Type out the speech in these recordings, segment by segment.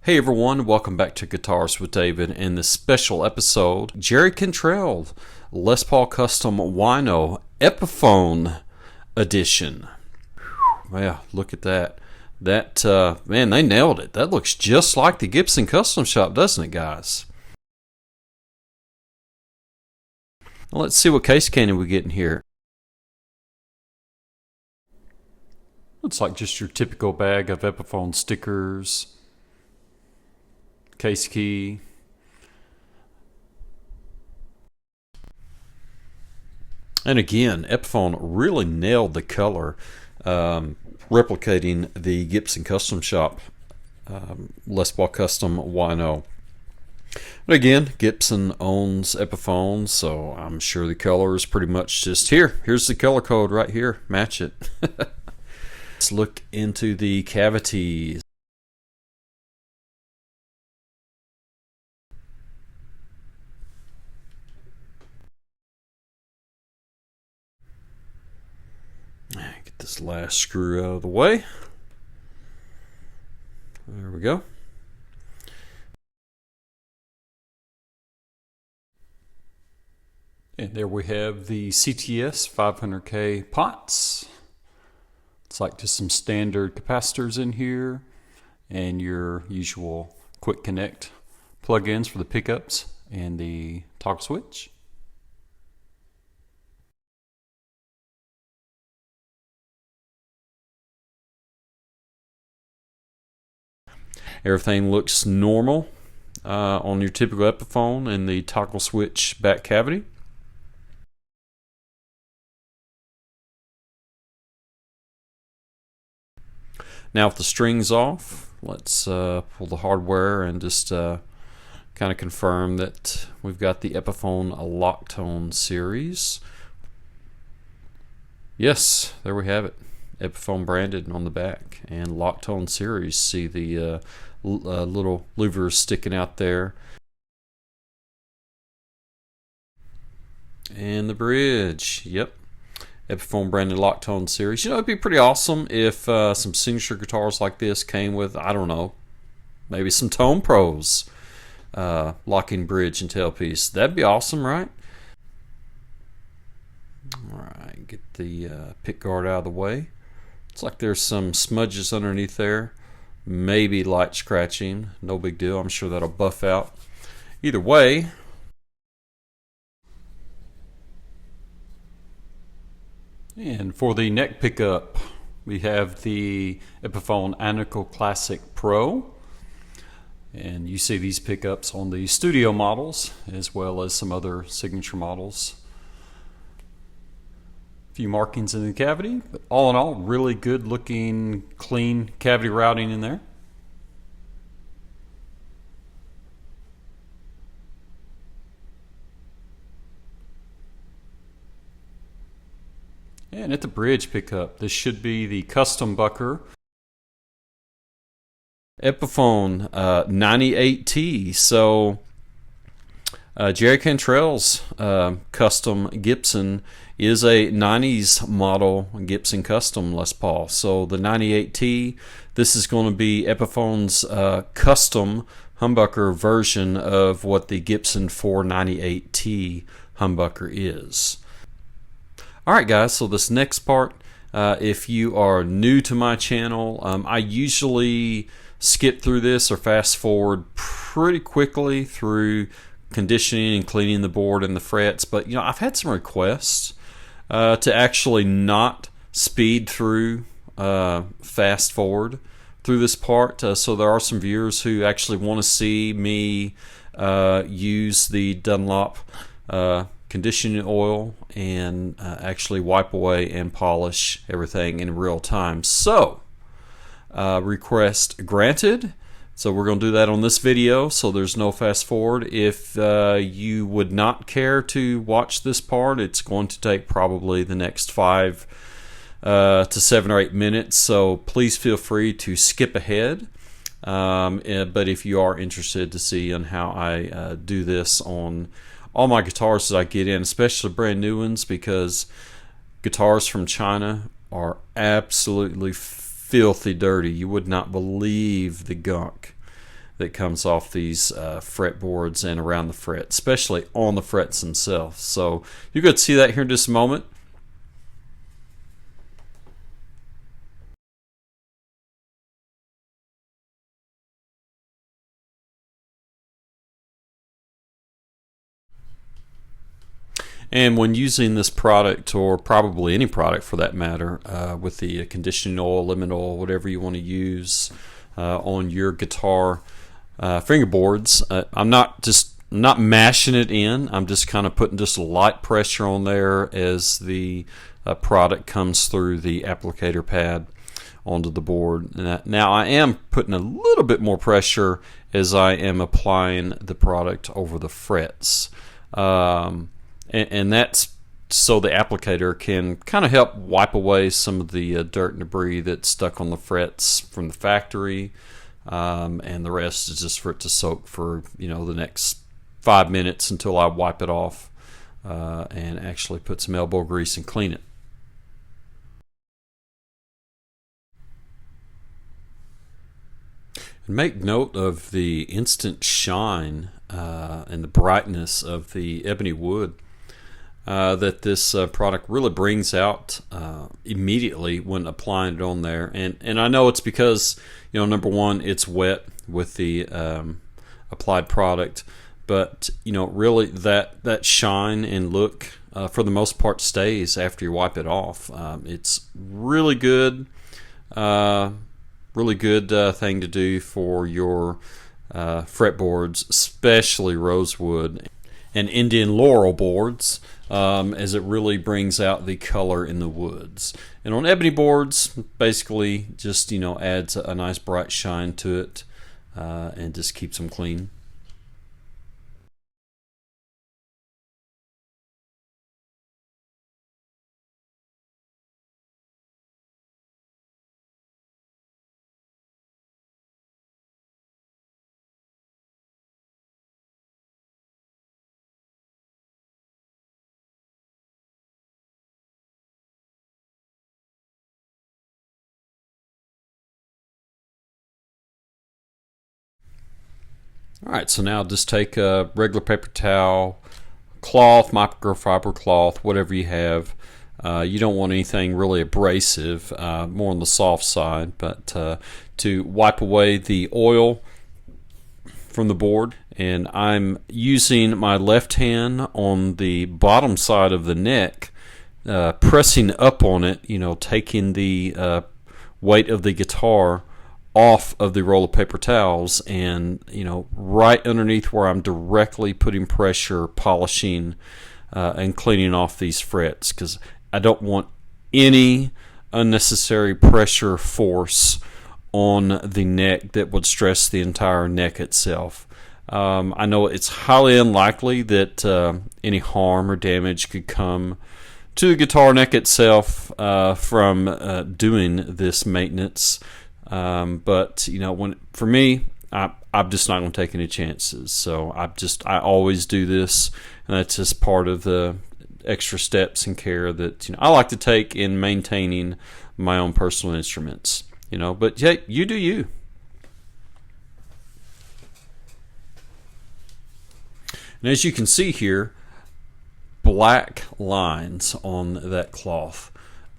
Hey everyone, welcome back to Guitars with David. In this special episode, Jerry Cantrell Les Paul Custom Wino Epiphone edition. Well, look at that. Man, they nailed it. That looks just like the Gibson Custom Shop, doesn't it, guys? Well, let's see what case candy we get in here. Looks like just your typical bag of Epiphone stickers. Case key. And again, Epiphone really nailed the color, replicating the Gibson Custom Shop Les Paul Custom Wino. But again, Gibson owns Epiphone, so I'm sure the color is pretty much just here. Here's the color code right here. Match it. Let's look into the cavities. Get this last screw out of the way. There we go. And there we have the CTS 500K pots. It's like just some standard capacitors in here and your usual quick connect plug-ins for the pickups and the toggle switch. Everything looks normal on your typical Epiphone and the toggle switch back cavity. Now with the strings off, let's pull the hardware and just kind of confirm that we've got the Epiphone Locktone series. Yes, there we have it. Epiphone branded on the back and Locktone series. See the little louvers sticking out there. And the bridge. Yep. Epiphone branded Locktone series. You know, it'd be pretty awesome if some signature guitars like this came with, I don't know, maybe some Tone Pros locking bridge and tailpiece. That'd be awesome, right? Alright, get the pick guard out of the way. Looks like there's some smudges underneath there. Maybe light scratching. No big deal. I'm sure that'll buff out. Either way. And for the neck pickup, we have the Epiphone Anico Classic Pro. And you see these pickups on the studio models as well as some other signature models. Few markings in the cavity, but all in all, really good looking, clean cavity routing in there. And at the bridge pickup, this should be the custom bucker. Epiphone 98T. So Jerry Cantrell's custom Gibson is a 90s model Gibson Custom Les Paul. So the 98T, this is going to be Epiphone's custom humbucker version of what the Gibson 498T humbucker is. Alright guys, so this next part, if you are new to my channel, I usually skip through this or fast forward pretty quickly through conditioning and cleaning the board and the frets, but you know, I've had some requests to actually not speed through, fast forward through this part. So there are some viewers who actually want to see me use the Dunlop conditioning oil and actually wipe away and polish everything in real time. So request granted. So we're going to do that on this video, so there's no fast forward. If you would not care to watch this part, it's going to take probably the next 5 to 7 or 8 minutes, so please feel free to skip ahead. But if you are interested to see on how I do this on all my guitars that I get in, especially brand new ones, because guitars from China are absolutely filthy dirty. You would not believe the gunk that comes off these fretboards and around the fret, especially on the frets themselves. So you're going to see that here in just a moment. And when using this product, or probably any product for that matter, with the conditioning oil, lemon oil, whatever you want to use on your guitar fingerboards, I'm not mashing it in. I'm just kind of putting just a light pressure on there as the product comes through the applicator pad onto the board. Now I am putting a little bit more pressure as I am applying the product over the frets. And that's so the applicator can kind of help wipe away some of the dirt and debris that's stuck on the frets from the factory, and the rest is just for it to soak for the next 5 minutes until I wipe it off and actually put some elbow grease and clean it. And make note of the instant shine and the brightness of the ebony wood that this product really brings out immediately when applying it on there. And I know it's because, number one, it's wet with the applied product, but really that shine and look for the most part stays after you wipe it off. It's really good thing to do for your fretboards, especially rosewood and Indian laurel boards, as it really brings out the color in the woods. And on ebony boards, basically just adds a nice bright shine to it and just keeps them clean. Alright, so now just take a regular paper towel, cloth, microfiber cloth, whatever you have. You don't want anything really abrasive, more on the soft side, but to wipe away the oil from the board. And I'm using my left hand on the bottom side of the neck, pressing up on it, taking the weight of the guitar off of the roll of paper towels, and right underneath where I'm directly putting pressure, polishing and cleaning off these frets, because I don't want any unnecessary pressure force on the neck that would stress the entire neck itself. I know it's highly unlikely that any harm or damage could come to the guitar neck itself from doing this maintenance. But for me, I'm just not going to take any chances. So I always do this, and that's just part of the extra steps and care that I like to take in maintaining my own personal instruments. But yeah, you do you. And as you can see here, black lines on that cloth.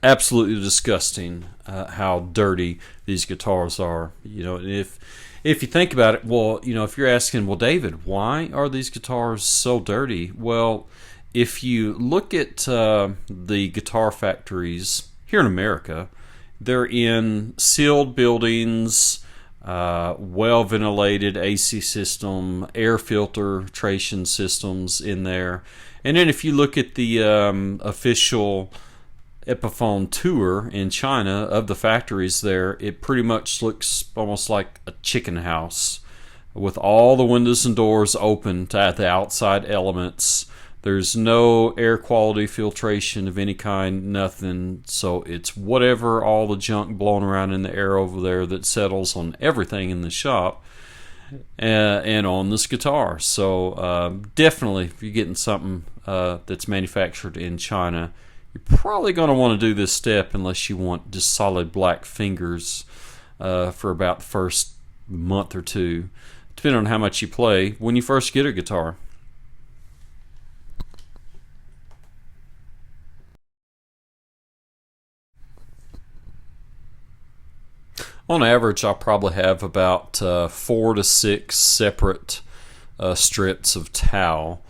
Absolutely disgusting how dirty these guitars are. If you think about it, well, if you're asking, well, David, why are these guitars so dirty? Well, if you look at the guitar factories here in America, they're in sealed buildings, well ventilated AC system, air filtration systems in there. And then if you look at the official Epiphone tour in China of the factories there, it pretty much looks almost like a chicken house with all the windows and doors open to the outside elements. There's no air quality filtration of any kind, nothing. So it's whatever, all the junk blowing around in the air over there that settles on everything in the shop and on this guitar. So definitely, if you're getting something that's manufactured in China, you're probably going to want to do this step unless you want just solid black fingers for about the first month or two. depending on how much you play when you first get a guitar. On average, I'll probably have about 4 to 6 separate strips of towel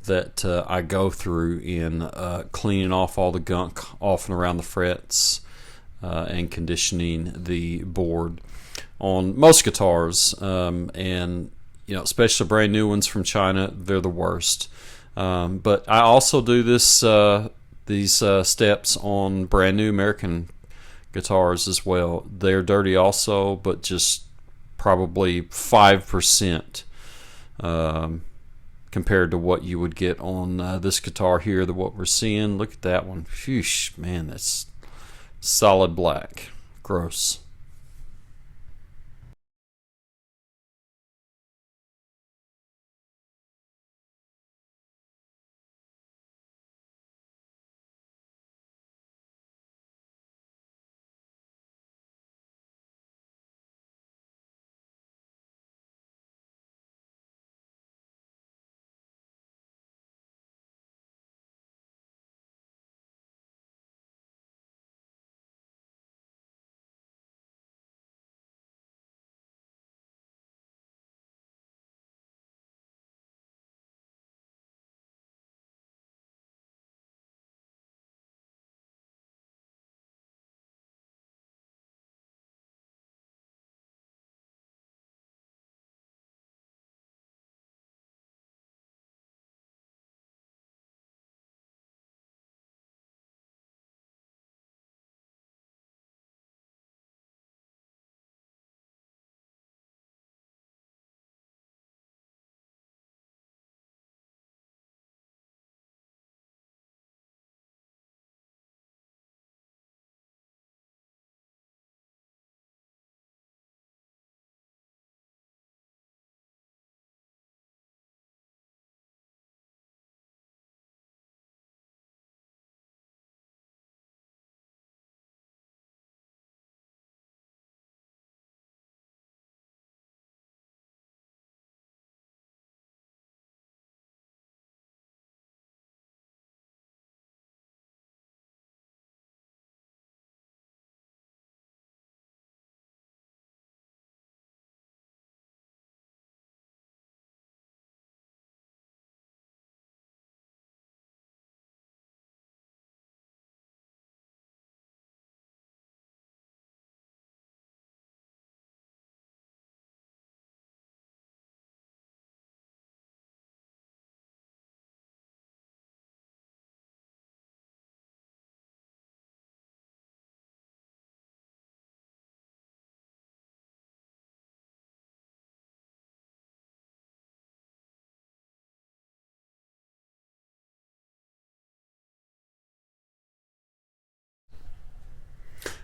that I go through in cleaning off all the gunk off and around the frets and conditioning the board on most guitars, and especially brand new ones from China, they're the worst. But I also do these steps on brand new American guitars as well. They're dirty also, but just probably 5% compared to what you would get on this guitar here. What we're seeing, look at that one. Phew, man, that's solid black. Gross.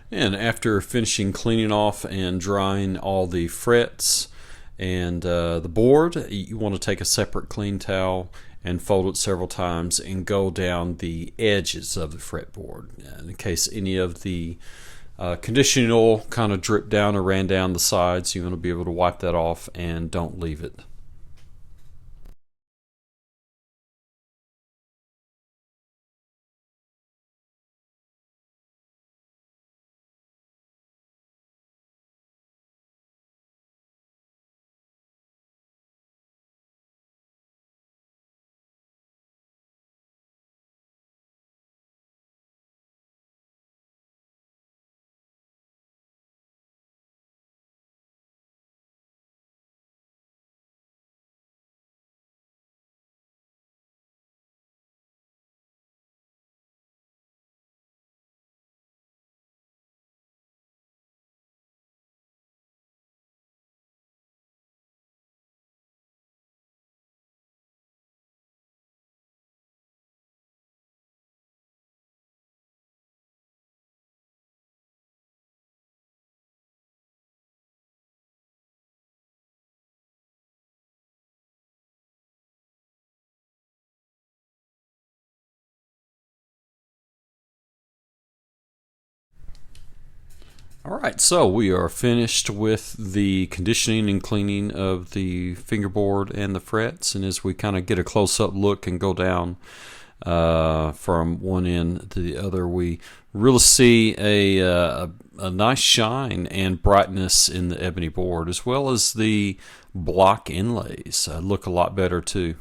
And after finishing cleaning off and drying all the frets and the board, you want to take a separate clean towel and fold it several times and go down the edges of the fretboard in case any of the conditioning oil kind of dripped down or ran down the sides. You want to be able to wipe that off and don't leave it. Alright, so we are finished with the conditioning and cleaning of the fingerboard and the frets, and as we kind of get a close-up look and go down from one end to the other, we really see a nice shine and brightness in the ebony board, as well as the block inlays look a lot better too.